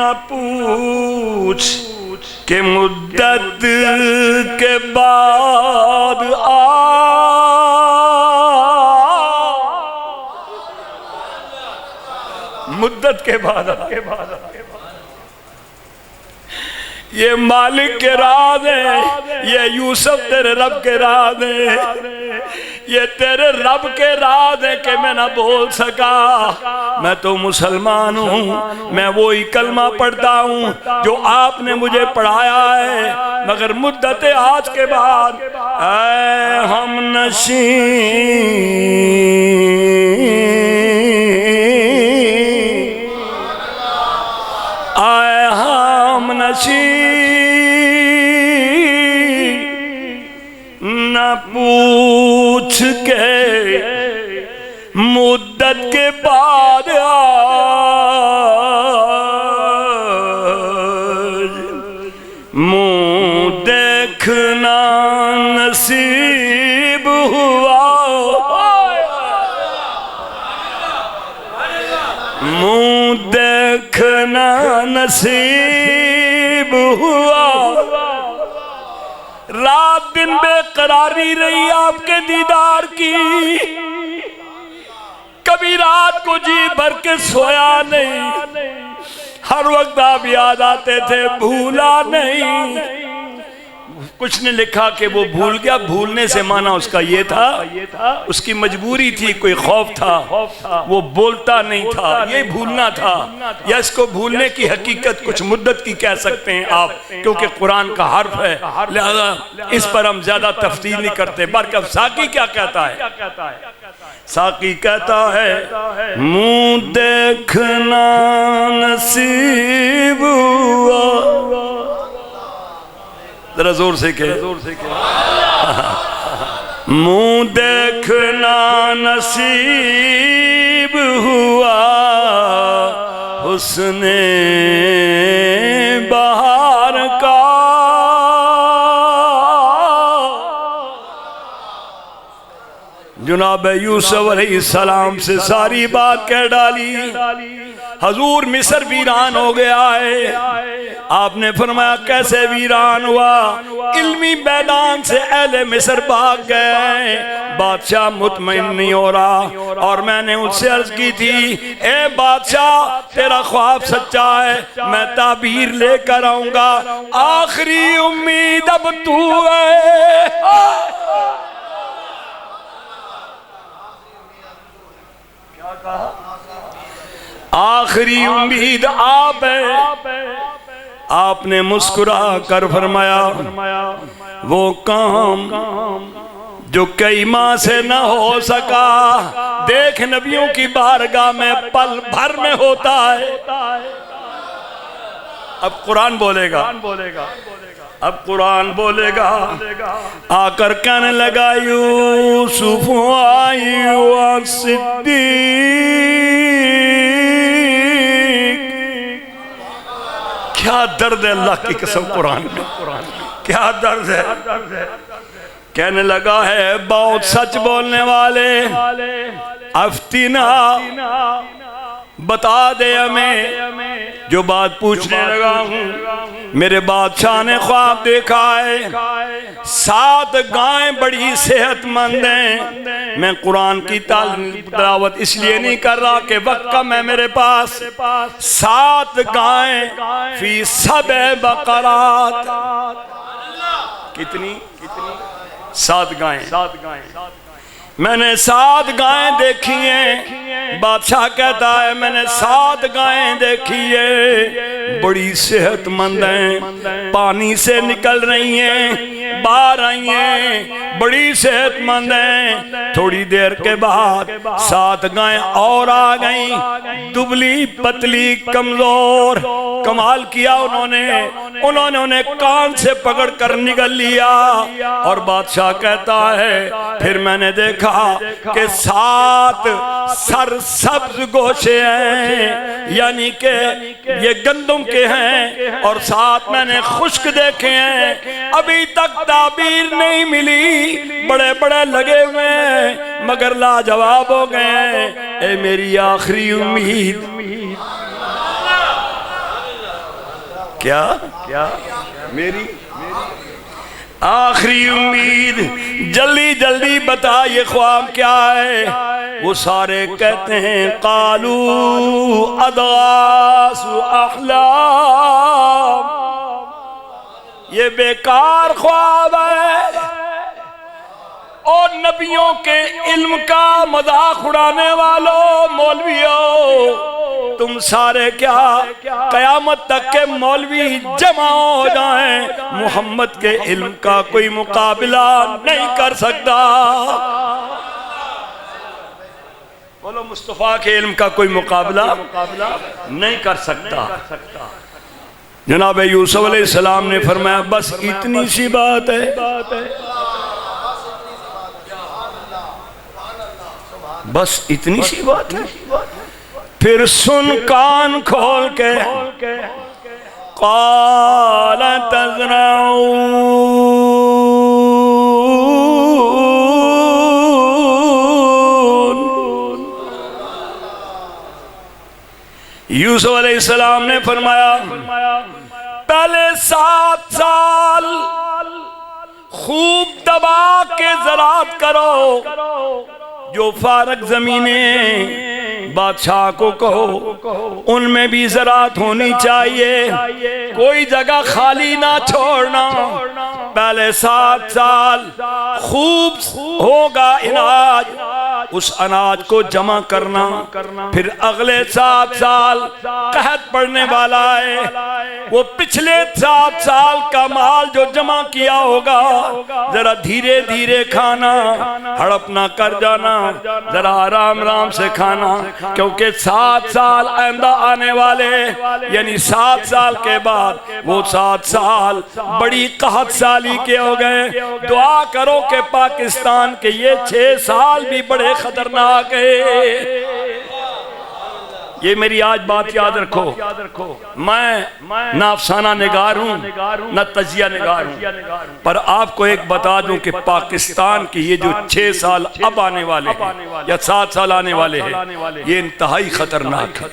نہ پوچھ کہ مدت کے بعد مدت کے بعد یہ مالک کے راز ہیں، یہ یوسف تیرے رب کے راز ہیں، یہ تیرے رب کے راز ہیں کہ میں نہ بول سکا۔ میں تو مسلمان ہوں، میں وہی کلمہ پڑھتا ہوں جو آپ نے مجھے پڑھایا ہے، مگر مدت آج کے بعد اے ہم نشین، آئے ہم نشین، نہ پوچھ کے مدت کے بعد آج منہ دیکھنا نصیب ہوا، منہ دیکھنا نصیب ہوا۔ رات دن بے قراری رہی آپ کے دیدار کی، کبھی رات کو جی بھر کے سویا نہیں، ہر وقت آپ یاد آتے تھے، بھولا نہیں۔ کچھ نے لکھا کہ وہ بھول گیا، بھولنے سے معنی اس کا یہ تھا اس کی مجبوری تھی، کوئی خوف تھا، وہ بولتا نہیں تھا، یہ بھولنا تھا، یا اس کو بھولنے کی حقیقت کچھ مدت کی کہہ سکتے ہیں آپ، کیونکہ قرآن کا حرف ہے، لہذا اس پر ہم زیادہ تفصیل نہیں کرتے۔ برکب ساقی کیا کہتا ہے؟ ساقی کہتا ہے منہ دیکھنا نصیب ہوا، ذرا زور سے کہ منہ دیکھنا نصیب ہوا، حسن بہار کا جناب یوسف علیہ السلام سے ساری بات کہہ ڈالی۔ حضور مصر ویران ہو گیا ہے، آپ نے فرمایا کیسے ویران ہوا؟ علمی میدان سے اہل مصر بھاگ گئے، بادشاہ مطمئن نہیں ہو رہا، اور میں نے اس سے عرض کی تھی اے بادشاہ تیرا خواب سچا ہے، میں تعبیر لے کر آؤں گا، آخری امید اب تو ہے۔ کیا کہا؟ آخری امید آپ ہے۔ آپ نے مسکرا کر فرمایا وہ کام جو کئی ماہ سے نہ ہو سکا، دیکھ نبیوں کی بارگاہ میں پل بھر میں ہوتا ہے۔ اب قرآن بولے گا، اب قرآن بولے گا، آ کر کہنے لگا یوسف آئی صدیق، کیا درد ہے اللہ کی قسم قرآن میں، کیا درد ہے۔ کہنے لگا ہے بہت سچ بولنے والے، افتنا بتا دے ہمیں جو بات پوچھنے لگا ہوں۔ میرے بادشاہ نے خواب دیکھا ہے 7 گائیں بڑی صحت مند ہیں۔ میں قرآن کی تلاوت اس لیے نہیں کر رہا کہ وقت کم ہے میرے پاس۔ 7 گائیں فی 7 بقرات، کتنی 7 گائیں۔ میں نے 7 گائیں دیکھی ہیں، بادشاہ کہتا ہے میں نے 7 گائیں دیکھی ہے، بڑی صحت مند ہیں، پانی سے نکل رہی ہیں، باہر آئی ہیں، بڑی صحت مند ہیں۔ تھوڑی دیر کے بعد 7 گائیں اور آ گئیں، دبلی پتلی کمزور۔ کمال کیا انہوں نے انہیں کان سے پکڑ کر نگل لیا، اور بادشاہ کہتا ہے پھر میں نے دیکھا کہ 7 سرسبز گوشے ہیں، یعنی کہ یہ گندم کے ہیں، اور 7 میں نے خشک دیکھے ہیں۔ ابھی تک تعبیر نہیں ملی، بڑے بڑے لگے ہوئے ہیں مگر لاجواب ہو گئے ہیں۔ اے میری آخری امید، کیا میری آخری امید، جلدی جلدی بتا یہ خواب کیا ہے؟ وہ سارے کہتے ہیں قالو اضغاث احلام، یہ بیکار خواب ہے، اور نبیوں کے علم کا مذاق اڑانے والوں مولویوں، تم سارے کیا قیامت تک کے مولوی جمع ہو جائیں، محمد کے علم کا کوئی مقابلہ نہیں کر سکتا۔ بولو مصطفیٰ کے علم کا کوئی مقابلہ نہیں کر سکتا۔ جناب یوسف علیہ السلام نے فرمایا بس اتنی سی بات ہے، بس اتنی سی بات ہے۔ پھر سن کان کھول کے، قال تزرعون، یوسف علیہ السلام نے فرمایا پہلے 7 سال خوب دبا کے زراعت کرو، جو فارغ زمینیں بادشاہ کو کہو ان میں بھی زراعت ہونی چاہیے، کوئی جگہ خالی نہ چھوڑنا۔ پہلے 7 سال خوب ہوگا اناج، اس اناج کو جمع کرنا، پھر اگلے 7 سال قحط پڑنے والا ہے، وہ پچھلے 7 سال کا مال جو جمع کیا ہوگا ذرا دھیرے دھیرے کھانا، ہڑپ نہ کر جانا، ذرا آرام آرام سے کھانا، کیونکہ 7 سال آئندہ آنے والے، یعنی 7 سال کے بعد وہ 7 سال بڑی قحط سالی کے ہو گئے۔ دعا کرو کہ پاکستان کے یہ 6 سال بھی بڑے خطرناک ہے۔ یہ میری آج بات یاد رکھو، میں نہ افسانہ نگار ہوں نہ تجزیہ نگار ہوں، پر آپ کو ایک بتا دوں کہ پاکستان کی یہ جو 6 سال اب آنے والے ہیں یا 7 سال آنے والے ہیں، یہ انتہائی خطرناک ہے۔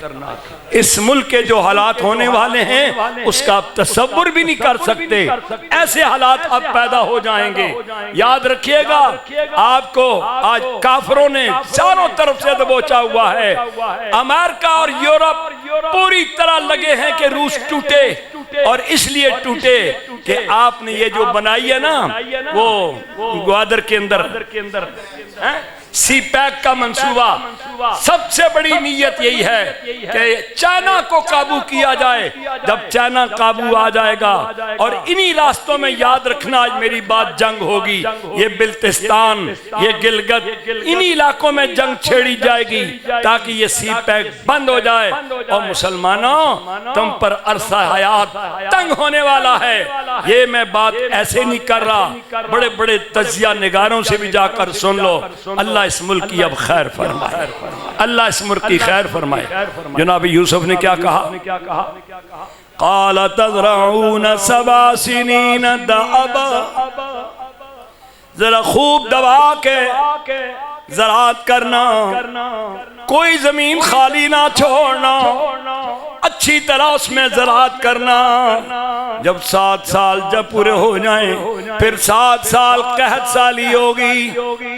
اس ملک کے جو حالات ہونے والے ہیں اس کا آپ تصور بھی نہیں کر سکتے، ایسے حالات اب پیدا ہو جائیں گے۔ یاد رکھیے گا، آپ کو آج کافروں نے چاروں طرف سے دبوچا ہوا ہے۔ امریکہ اور یورپ پوری طرح لگے ہیں کہ روس ٹوٹے، اور اس لیے ٹوٹے کہ آپ نے یہ جو بنائی ہے نا وہ گوادر کے اندر سی پیک کا منصوبہ، سب سے بڑی نیت یہی ہے کہ چائنا کو قابو کیا جائے۔ جب چائنا قابو آ جائے گا، اور انہی راستوں میں یاد رکھنا آج میری بات جنگ ہوگی، یہ بلتستان، یہ گلگت، انہی علاقوں میں جنگ چھیڑی جائے گی تاکہ یہ سی پیک بند ہو جائے۔ اور مسلمانوں، تم پر عرصہ حیات تنگ ہونے والا ہے۔ یہ میں بات ایسے نہیں کر رہا، بڑے بڑے تجزیہ نگاروں سے بھی جا کر سن لو۔ اللہ اس ملک کی اب خیر فرمائے، اللہ اس ملک کی خیر فرمائے۔ جناب یوسف نے کیا کہا؟ قال تزرعون 7 سنین دأبا، ذرا خوب دبا کے زراعت کرنا، کوئی زمین خالی نہ چھوڑنا، اچھی طرح اس میں زراعت کرنا۔ جب 7 سال جب پورے ہو جائیں، پھر 7 سال قحط سالی ہوگی،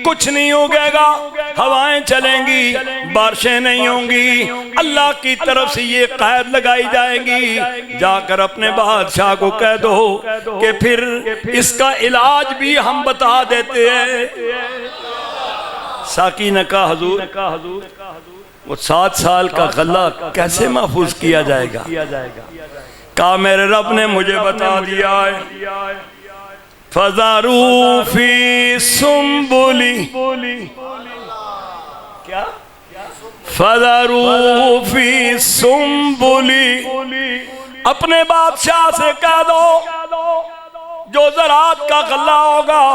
کچھ نہیں اگے گا، ہوائیں چلیں گی، بارشیں نہیں ہوں گی، اللہ کی طرف سے یہ قید لگائی جائیں گی۔ جا کر اپنے بادشاہ کو کہہ دو کہ پھر اس کا علاج بھی ہم بتا دیتے ہیں۔ ساکی نے کہا حضور وہ 7 سال کا غلہ کیسے محفوظ کیا جائے گا؟ کہا میرے رب نے مجھے بتا دیا ہے، فَذَرُوا فِي سُنبُلِ، کیا؟ فَذَرُوا فِي سُنبُلِ، اپنے بادشاہ سے کہہ دو جو زراعت کا غلہ ہوگا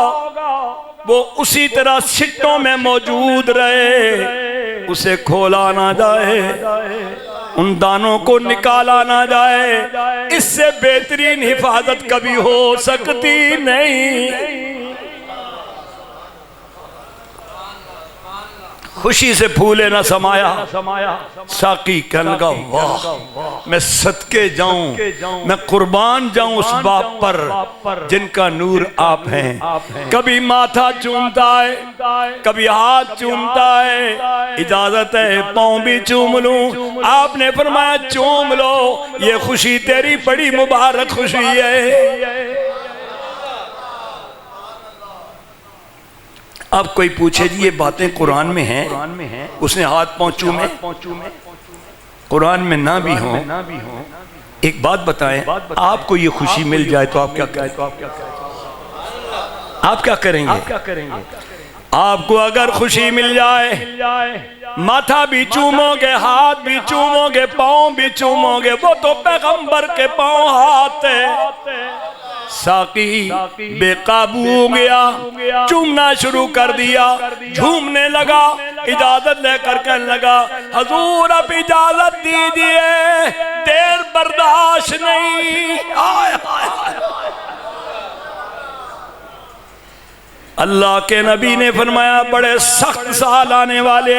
وہ اسی طرح سٹوں میں موجود رہے، اسے کھولا نہ جائے، ان دانوں کو نکالا نہ جائے، اس سے بہترین حفاظت کبھی ہو سکتی نہیں۔ خوشی سے پھولے نہ سمایا. ساقی کہنے لگا واہ میں صدقے جاؤں، میں قربان جاؤں اس باپ پر جن کا نور آپ ہیں. کبھی ماتھا چومتا ہے، کبھی ہاتھ چومتا ہے، اجازت ہے پاؤں بھی چوم لوں. آپ نے فرمایا چوم لو، یہ خوشی تیری بڑی مبارک خوشی ہے. اب کوئی پوچھے جی یہ باتیں قرآن میں ہیں؟ اس نے ہاتھ پاؤں چومے، قرآن میں نہ بھی ہوں. ایک بات بتائیں، آپ کو یہ خوشی مل جائے تو آپ کیا کریں گے؟ آپ کیا کریں گے؟ آپ کو اگر خوشی مل جائے، ماتھا بھی چومو گے، ہاتھ بھی چومو گے، پاؤں بھی چومو گے. وہ تو پیغمبر کے پاؤں ہاتھ ہے. ساقی بے قابو ہو گیا، چومنا شروع کر دیا، جھومنے لگا. اجازت لے کر کہنے لگا حضور اب اجازت دیجئے، دیر برداشت نہیں. آئے آئے آئے. اللہ کے نبی نے فرمایا بڑے سخت سال آنے والے.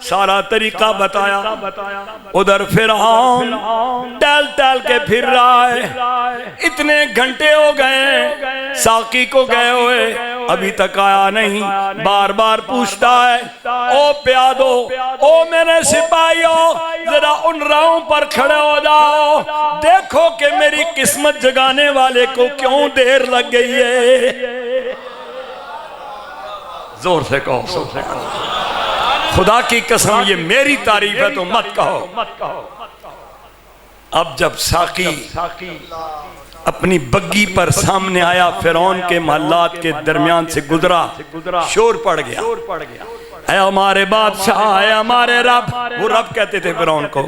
سارا طریقہ بتایا. ادھر فرعون ٹہل ٹہل کے پھر رہا ہے. اتنے گھنٹے ہو گئے ساقی کو گئے ہوئے، ابھی تک آیا نہیں. بار بار پوچھتا ہے او پیادو، او میرے سپاہیوں، ذرا ان راہوں پر کھڑے ہو جاؤ، دیکھو کہ میری قسمت جگانے والے کو کیوں دیر لگ گئی ہے. زور سے کہو خدا کی قسم یہ میری تعریف ہے تو مت کہو. اب جب ساقی اپنی بگی پر سامنے آیا، فرعون کے محلات کے درمیان سے گزرا، شور پڑ گیا. اے ہمارے بادشاہ، اے ہمارے رب، وہ رب کہتے تھے فرعون کو،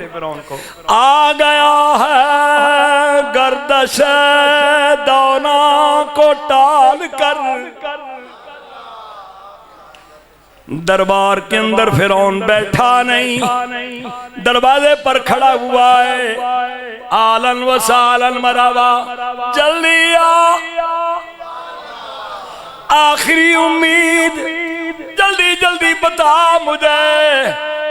آ گیا ہے گردش دونا کو ٹال کر. دربار کے اندر فرعون بیٹھا نہیں، دروازے پر کھڑا ہوا ہے. آلن و سالن مرحبا، جلدی آ، آخری امید، جلدی جلدی بتا مجھے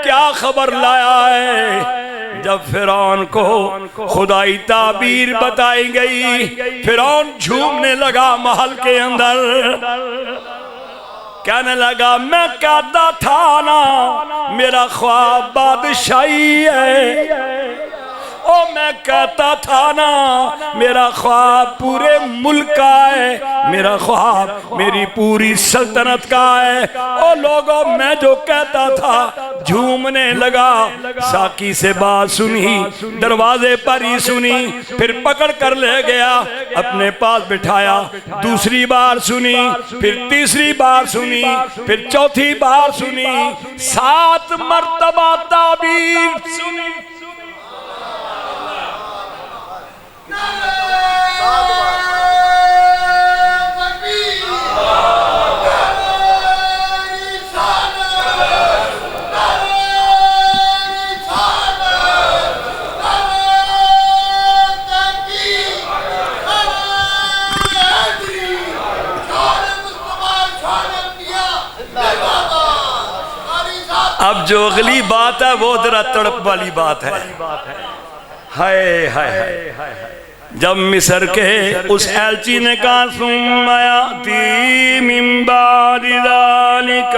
کیا خبر لایا ہے. جب فرعون کو خدائی تعبیر بتائی گئی، فرعون جھومنے لگا محل کے اندر. کہنے لگا میں کہتا تھا نا میرا خواب بادشاہی ہے. او میں کہتا تھا نا میرا خواب پورے ملک کا ہے، میرا خواب میری پوری سلطنت کا ہے. او لوگوں میں جو کہتا تھا جھومنے لگا. ساقی سے بات سنی، دروازے پر ہی سنی، پھر پکڑ کر لے گیا، اپنے پاس بٹھایا. دوسری بار سنی، پھر تیسری بار سنی، پھر چوتھی بار سنی، 7 مرتبہ تعبیر سنی. اب جو اگلی بات ہے وہ ذرا تڑپ والی بات ہے. ہائے ہائے جب مصر کے اس ایلچی نے کہا ثم یأتی من بعد ذلک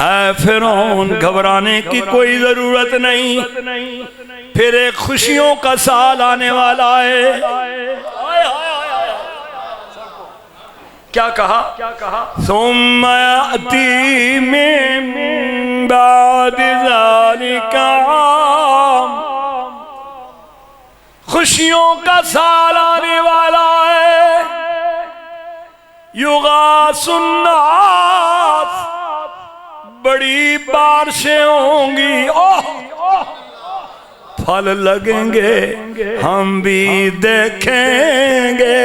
اے فرعون گھبرانے کی کوئی ضرورت نہیں، پھر ایک خوشیوں کا سال آنے والا ہے. کیا کہا ثم یأتی من بعد ذلک خوشیوں کا سال آنے والا ہے. یغاث الناس بڑی بارشیں ہوں گی، پھل لگیں گے، ہم بھی دیکھیں گے.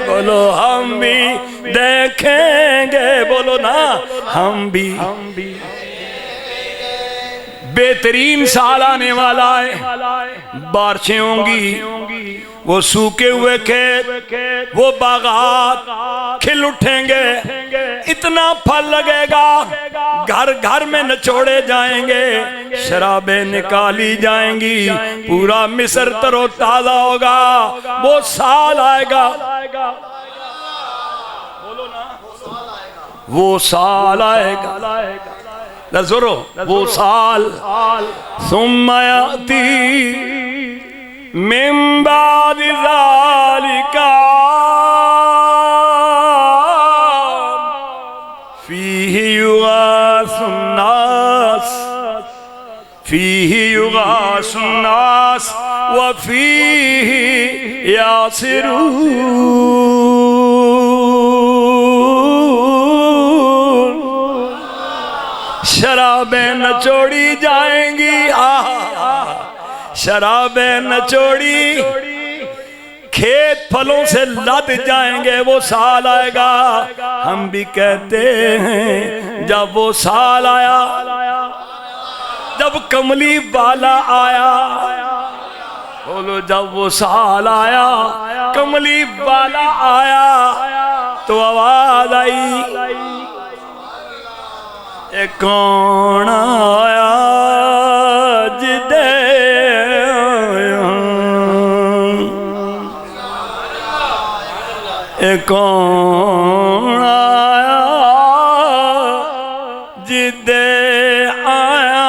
بولو ہم بھی دیکھیں گے، بولو نا ہم بھی. بہترین سال آنے والا ہے، بارشیں ہوں گی، وہ سوکھے ہوئے کھیت، وہ باغات کھل اٹھیں گے، اتنا پھل لگے گا، گھر گھر میں نچوڑے جائیں گے، شرابیں نکالی جائیں گی، پورا مصر تر و تازہ ہوگا۔ وہ سال آئے گا، وہ سال آئے گا، نظرو وہ سال، ثم یأتی من بعد ذلك فیہ یغاث الناس، فیہ یغاث الناس وفیہ یعصرون۔ شرابیں نچوڑی جائیں گی، شرابیں نچوڑی، کھیت پھلوں سے لد جائیں گے، وہ سال آئے گا۔ ہم بھی کہتے ہیں جب وہ سال آیا، جب کملی والا آیا، بولو جب وہ سال آیا، کملی والا آیا، تو آواز آئی، اے کون آیا جدے، اے کون آیا جدے آیا،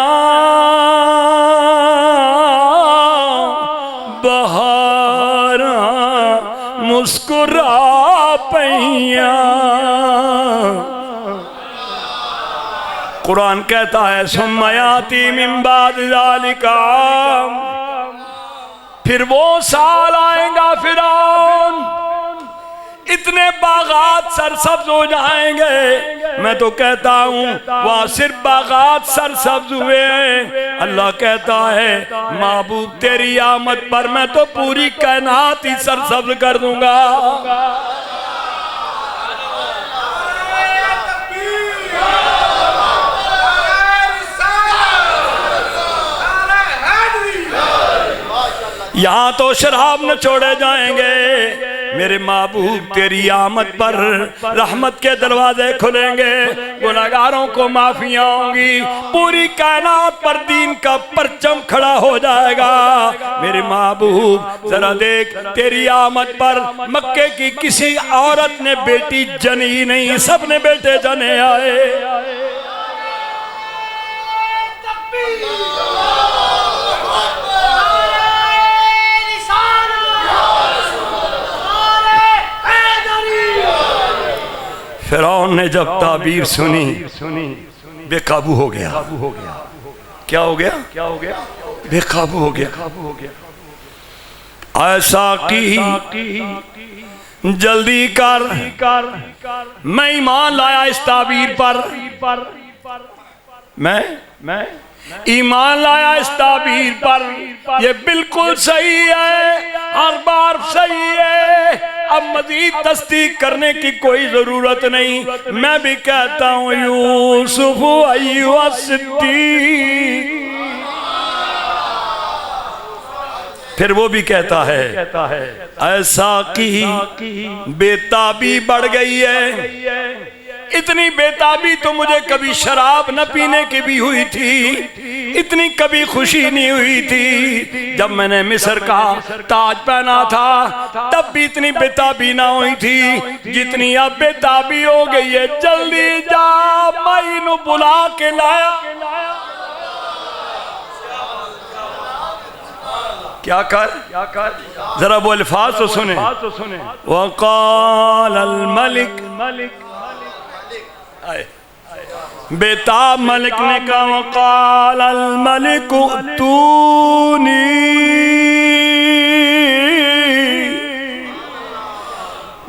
بہاراں مسکرا پئیاں۔ قرآن کہتا ہے ثم یاتی من بعد ذالک، پھر وہ سال آئیں گا فرعون، اتنے باغات سرسبز ہو جائیں گے۔ میں تو کہتا ہوں وہاں صرف باغات سرسبز ہوئے ہیں، اللہ کہتا ہے محبوب تیری آمد پر میں تو پوری کائنات ہی سرسبز کر دوں گا۔ یہاں تو شراب نہ چھوڑے جائیں گے، میرے محبوب تیری آمد پر رحمت کے دروازے کھلیں گے، گناہگاروں کو معافیاں ہوں گی، پوری کائنات پر دین کا پرچم کھڑا ہو جائے گا۔ میرے محبوب ذرا دیکھ، تیری آمد پر مکے کی کسی عورت نے بیٹی جنی نہیں، سب نے بیٹے جنے آئے۔ فرعون نے جب تعبیر سنی بے قابو ہو گیا۔ کیا ہو گیا؟ بے قابو ہو گیا۔ ایسا کی جلدی کر، میں ایمان لایا اس تعبیر پر، میں ایمان لایا اس تعبیر پر، یہ بالکل صحیح ہے، ہر بار صحیح ہے، اب مزید تصدیق کرنے کی کوئی ضرورت نہیں۔ میں بھی کہتا ہوں یوسف ایھا الصدیق، پھر وہ بھی کہتا ہے ایسا کی بے تابی بڑھ گئی ہے، اتنی بے تابی تو مجھے کبھی شراب نہ پینے کی بھی ہوئی تھی، اتنی کبھی خوشی نہیں ہوئی تھی، جب میں نے مصر کا تاج پہنا تھا تب بھی اتنی بے تابی نہ ہوئی تھی جتنی اب بے تابی ہو گئی ہے۔ جلدی جا مائی نو بلا کے لایا۔ کیا کر ذرا وہ الفاظ تو سنیں، وقال الملک، بیتاب ملک نے کہا وقال الملک ائتونی،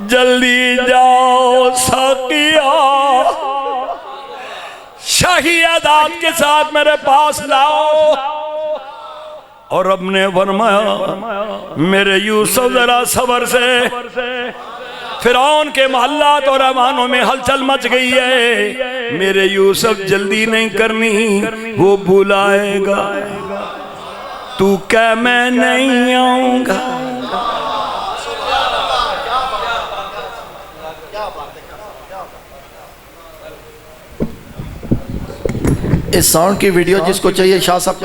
جلدی جاؤ ساقیا، شاہی اعداد کے ساتھ میرے پاس لاؤ۔ اور رب نے فرمایا میرے یوسف ذرا صبر سے، فرعون کے محلات اور ایوانوں میں ہلچل مچ گئی ہے، میرے یوسف جلدی نہیں کرنی، وہ بلائے گا، تو کہ میں نہیں آؤں گا۔ اس ساؤنڈ کی ویڈیو جس کو چاہیے شاہ صاحب